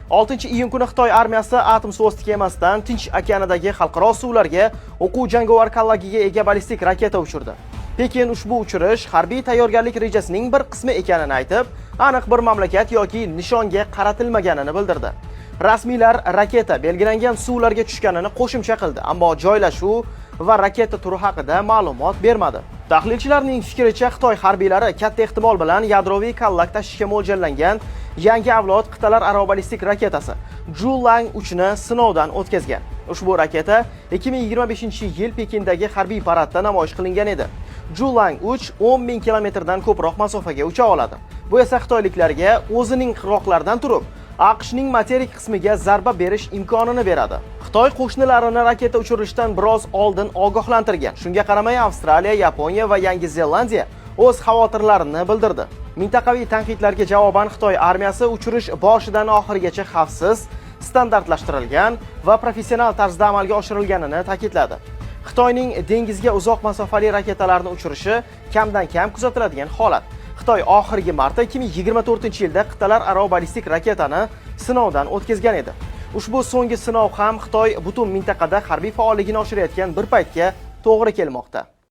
6-iyun kuni Xitoy armiyasi atom suvosti kemasidan Tinch okeanidagi xalqaro suvlarga o'quv jangovar kallagiga ega ballistik raketa uchirdi. Pekin ushbu uchirish harbiy tayyorgarlik rejasining bir qismi ekanini aytib, aniq bir mamlakat yoki nishonga qaratilmaganini bildirdi. Rasmiylar raketa belgilangan suvlarga tushganini qo'shimcha qildi, ammo joylashuv va raketa turi haqida ma'lumot bermadi. Tahlilchilarning fikricha, Xitoy harbiylari katta ehtimol bilan yadroviy kallak tashishga mo'ljallangan yangi avlod qit'alararo ballistik raketasi Zhulang 3 ni sinovdan o'tkazgan. Ushbu raketa 2025-yil Pekindagi harbiy paradda namoyish qilingan edi. Zhulang 3 10,000 kilometrdan ko'proq masofaga ucha oladi. Bu esa xitoyliklarga o'zining qirg'oqlaridan turib AQShning materik qismiga zarba berish imkonini beradi. Xitoy qo'shnilarini raketa uchirishdan biroz oldin ogohlantirgan. Shunga qaramay Avstraliya, Yaponiya va Yangi Zelandiya o'z xavotirlarini bildirdi. Mintaqaviy tanqidlarga javoban Xitoy armiyasi uchirish boshidan oxirigacha xavfsiz, standartlashtirilgan va professional tarzda amalga oshirilganini ta'kidladi. Xitoyning dengizga uzoq masofali raketalarni uchirishi kamdan kam kuzatiladigan holat. Xitoy oxirgi marta 2024-yilda qit'alararo ballistik raketani sinovdan o'tkazgan edi. Ushbu so'nggi sinov ham Xitoy butun mintaqada harbiy faolligini oshirayotgan bir paytga to'g'ri kelmoqda.